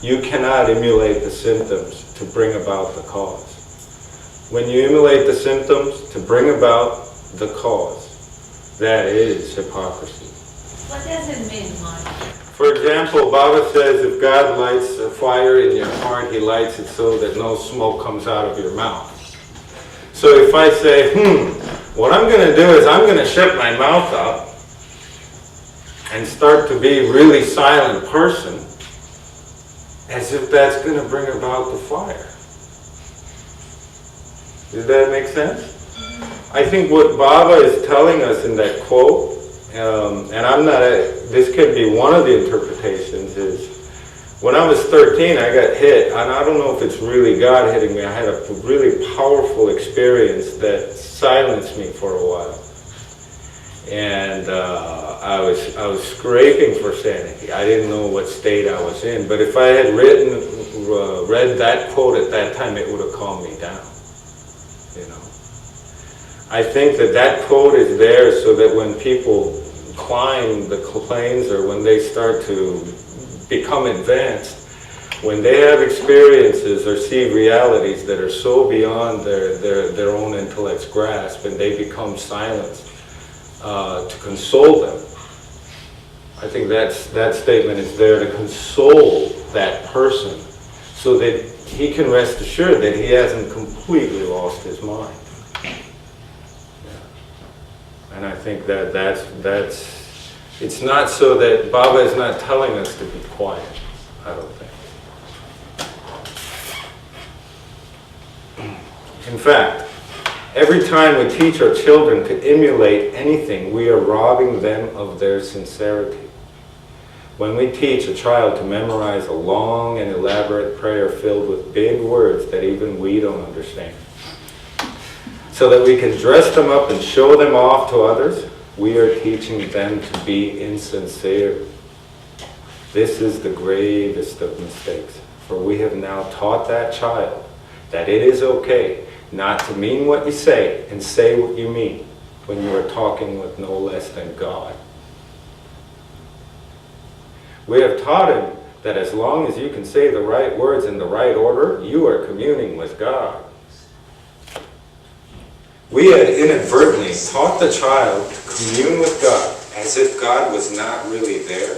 You cannot emulate the symptoms to bring about the cause. When you emulate the symptoms to bring about the cause, that is hypocrisy. What does it mean, Mike? For example, Baba says if God lights a fire in your heart, He lights it so that no smoke comes out of your mouth. So if I say, what I'm going to do is I'm going to shut my mouth up and start to be a really silent person, as if that's going to bring about the fire. Does that make sense? I think what Baba is telling us in that quote, and this could be one of the interpretations, is when I was 13 I got hit, and I don't know if it's really God hitting me. I had a really powerful experience that silenced me for a while. And I was scraping for sanity. I didn't know what state I was in, but if I had read that quote at that time, it would have calmed me down. You know, I think that quote is there so that when people climb the plains, or when they start to become advanced, when they have experiences or see realities that are so beyond their own intellect's grasp, and they become silenced, to console them. I think that statement is there to console that person so that he can rest assured that he hasn't completely lost his mind. Yeah. And I think that's it's not so that Baba is not telling us to be quiet, I don't think. In fact, every time we teach our children to emulate anything, we are robbing them of their sincerity. When we teach a child to memorize a long and elaborate prayer filled with big words that even we don't understand, so that we can dress them up and show them off to others, we are teaching them to be insincere. This is the gravest of mistakes, for we have now taught that child that it is okay not to mean what you say and say what you mean when you are talking with no less than God. We have taught him that as long as you can say the right words in the right order, you are communing with God. We had inadvertently taught the child to commune with God as if God was not really there,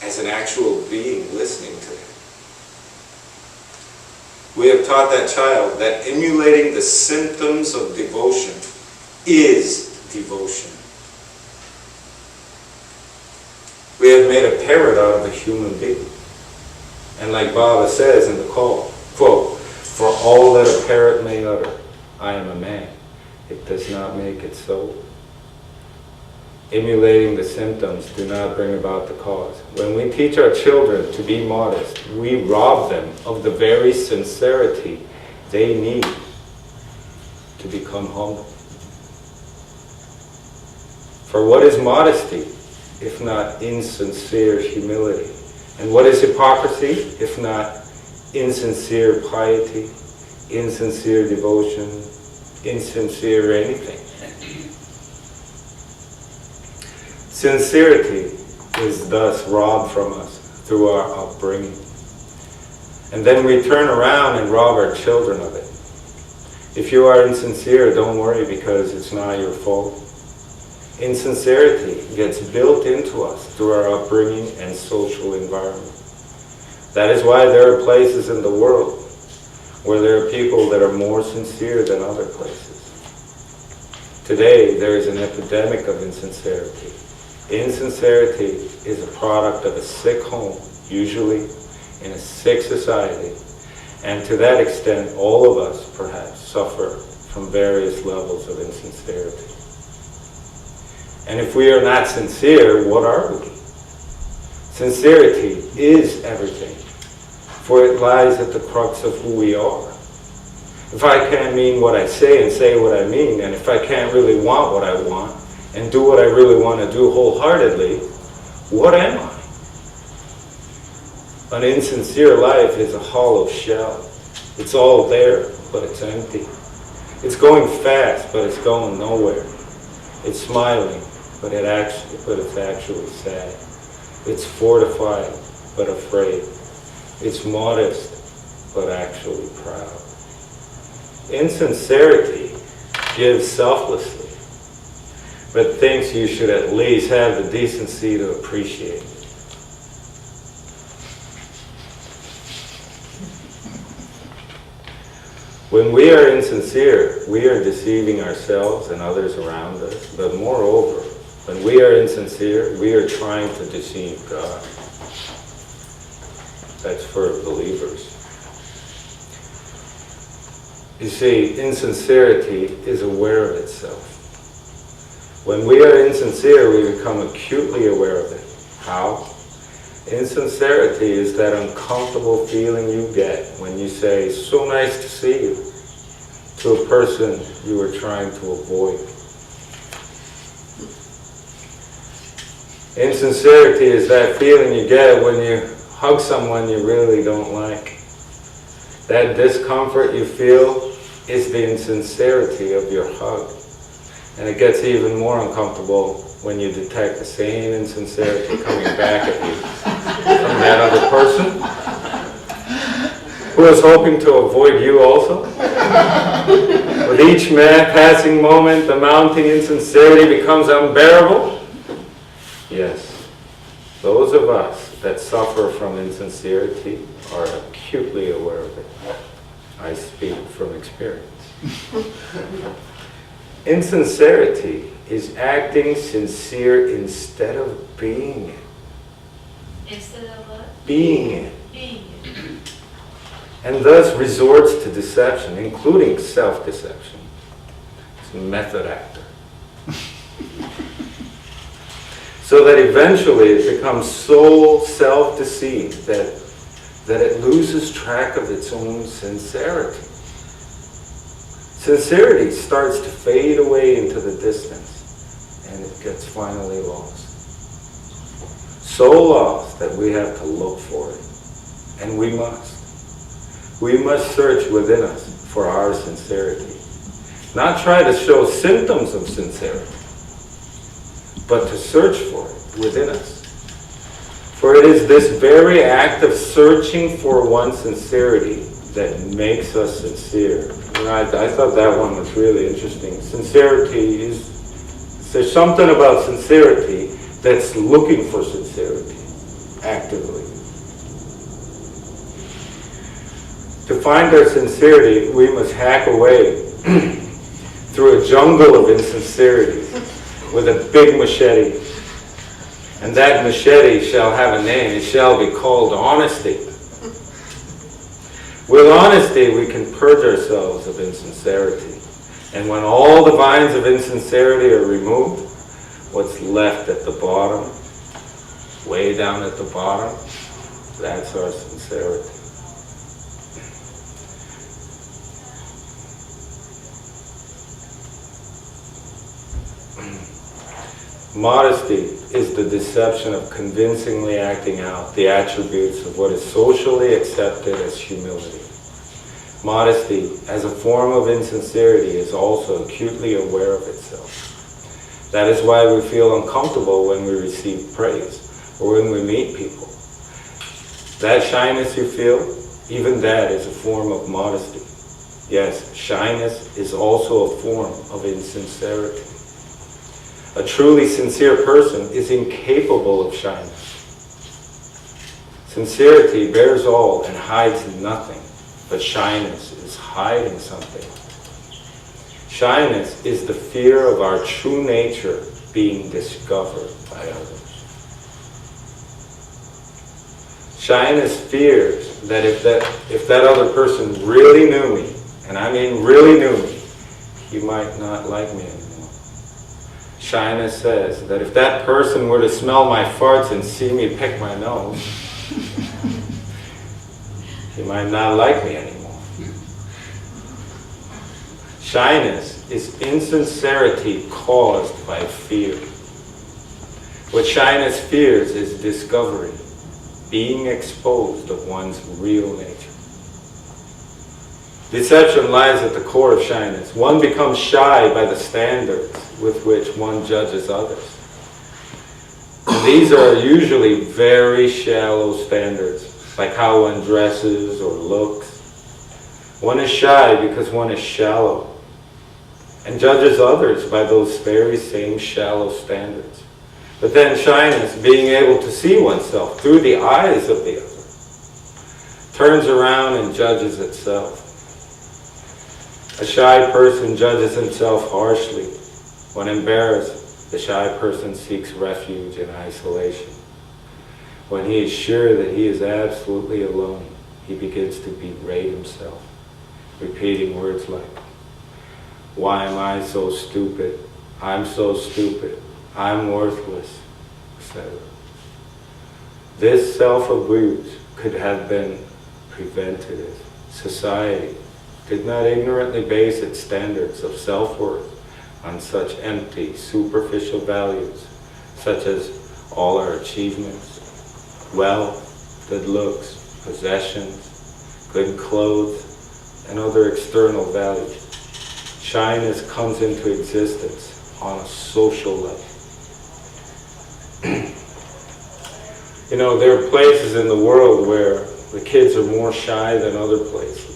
as an actual being listening to him. We have taught that child that emulating the symptoms of devotion is devotion. We have made a parrot out of a human being. And like Baba says in the quote, "For all that a parrot may utter, I am a man. It does not make it so." Emulating the symptoms do not bring about the cause. When we teach our children to be modest, we rob them of the very sincerity they need to become humble. For what is modesty if not insincere humility? And what is hypocrisy if not insincere piety, insincere devotion, insincere anything? Sincerity is thus robbed from us through our upbringing. And then we turn around and rob our children of it. If you are insincere, don't worry, because it's not your fault. Insincerity gets built into us through our upbringing and social environment. That is why there are places in the world where there are people that are more sincere than other places. Today, there is an epidemic of insincerity. Insincerity is a product of a sick home, usually in a sick society, and to that extent, all of us perhaps suffer from various levels of insincerity. And if we are not sincere, what are we? Sincerity is everything, for it lies at the crux of who we are. If I can't mean what I say and say what I mean, and if I can't really want what I want and do what I really want to do wholeheartedly, what am I? An insincere life is a hollow shell. It's all there, but it's empty. It's going fast, but it's going nowhere. It's smiling, but it's actually sad. It's fortified, but afraid. It's modest, but actually proud. Insincerity gives selflessly, but thinks you should at least have the decency to appreciate it. When we are insincere, we are deceiving ourselves and others around us. But moreover, when we are insincere, we are trying to deceive God. That's for believers. You see, insincerity is aware of itself. When we are insincere, we become acutely aware of it. How? Insincerity is that uncomfortable feeling you get when you say, "So nice to see you," to a person you are trying to avoid. Insincerity is that feeling you get when you hug someone you really don't like. That discomfort you feel is the insincerity of your hug. And it gets even more uncomfortable when you detect the same insincerity coming back at you from that other person who is hoping to avoid you also. With each passing moment, the mounting insincerity becomes unbearable. Yes, those of us that suffer from insincerity are acutely aware of it. I speak from experience. Insincerity is acting sincere instead of being it. Instead of what? Being it. Being it. And thus resorts to deception, including self-deception. It's a method actor. So that eventually it becomes so self-deceived that it loses track of its own sincerity. Sincerity starts to fade away into the distance, and it gets finally lost. So lost that we have to look for it. And we must. We must search within us for our sincerity. Not try to show symptoms of sincerity, but to search for it within us. For it is this very act of searching for one's sincerity that makes us sincere. And I thought that one was really interesting. Sincerity is, there's something about sincerity that's looking for sincerity actively. To find our sincerity, we must hack away through a jungle of insincerities with a big machete. And that machete shall have a name. It shall be called honesty. With honesty, we can purge ourselves of insincerity. And when all the vines of insincerity are removed, what's left at the bottom, way down at the bottom, that's our sincerity. Modesty is the deception of convincingly acting out the attributes of what is socially accepted as humility. Modesty, as a form of insincerity, is also acutely aware of itself. That is why we feel uncomfortable when we receive praise or when we meet people. That shyness you feel, even that is a form of modesty. Yes, shyness is also a form of insincerity. A truly sincere person is incapable of shyness. Sincerity bears all and hides nothing, but shyness is hiding something. Shyness is the fear of our true nature being discovered by others. Shyness fears that if that other person really knew me, and I mean really knew me, he might not like me anymore. Shyness says that if that person were to smell my farts and see me pick my nose, he might not like me anymore. Shyness is insincerity caused by fear. What shyness fears is discovery, being exposed of one's real nature. Deception lies at the core of shyness. One becomes shy by the standards with which one judges others. And these are usually very shallow standards. like how one dresses or looks. One is shy because one is shallow and judges others by those very same shallow standards. But then shyness, being able to see oneself through the eyes of the other, turns around and judges itself. A shy person judges himself harshly. When embarrassed, the shy person seeks refuge in isolation. When he is sure that he is absolutely alone, he begins to berate himself, repeating words like, "Why am I so stupid? I'm so stupid. I'm worthless," etc. This self-abuse could have been prevented if society did not ignorantly base its standards of self-worth on such empty, superficial values, such as all our achievements, wealth, good looks, possessions, good clothes, and other external values. Shyness comes into existence on a social level. You know, there are places in the world where the kids are more shy than other places.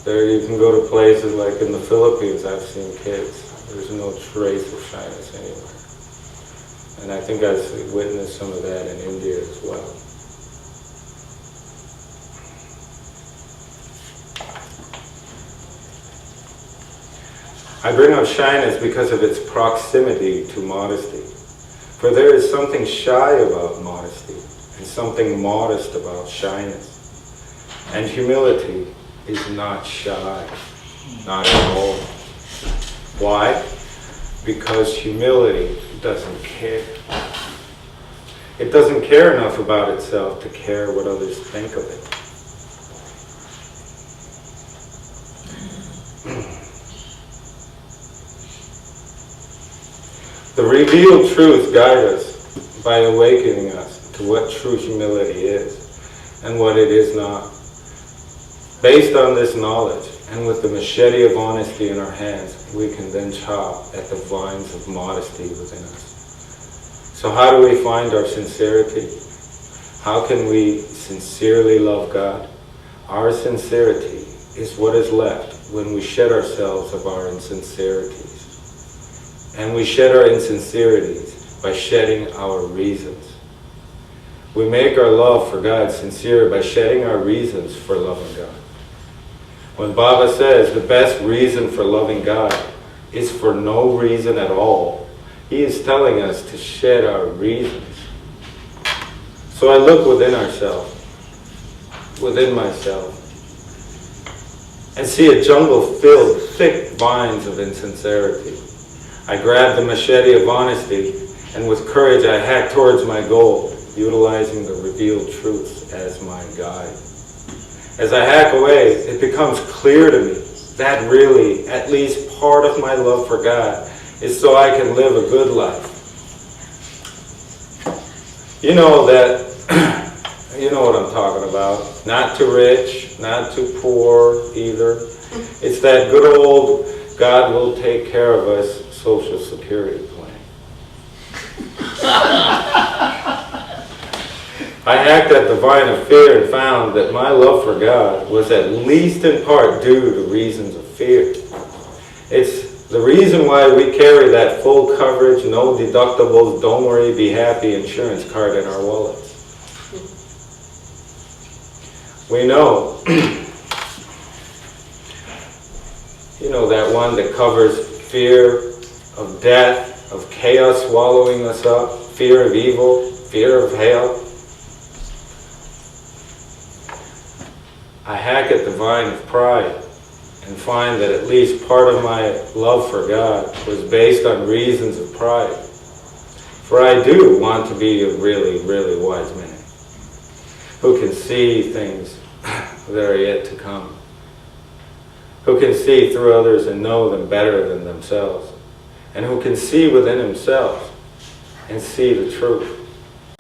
You can go to places like in the Philippines, I've seen kids. There's no trace of shyness anywhere. And I think I've witnessed some of that in India as well. I bring up shyness because of its proximity to modesty. For there is something shy about modesty and something modest about shyness. And humility is not shy, not at all. Why? Because humility doesn't care. It doesn't care enough about itself to care what others think of it. The revealed truths guide us by awakening us to what true humility is and what it is not. Based on this knowledge, and with the machete of honesty in our hands, we can then chop at the vines of modesty within us. So how do we find our sincerity? How can we sincerely love God? Our sincerity is what is left when we shed ourselves of our insincerities. And we shed our insincerities by shedding our reasons. We make our love for God sincere by shedding our reasons for loving God. When Baba says the best reason for loving God is for no reason at all, he is telling us to shed our reasons. So I look within ourselves, within myself, and see a jungle filled with thick vines of insincerity. I grab the machete of honesty, and with courage I hack towards my goal, utilizing the revealed truths as my guide. As I hack away, it becomes clear to me that really, at least part of my love for God is so I can live a good life. You know that, you know what I'm talking about. Not too rich, not too poor either. It's that good old God will take care of us Social Security plan. I hacked at the vine of fear and found that my love for God was at least in part due to reasons of fear. It's the reason why we carry that full coverage, no deductibles, don't worry, be happy insurance card in our wallets. We know, you know, that one that covers fear of death, of chaos swallowing us up, fear of evil, fear of hell. I hack at the vine of pride and find that at least part of my love for God was based on reasons of pride. For I do want to be a really, really wise man who can see things that are yet to come, who can see through others and know them better than themselves, and who can see within himself and see the truth.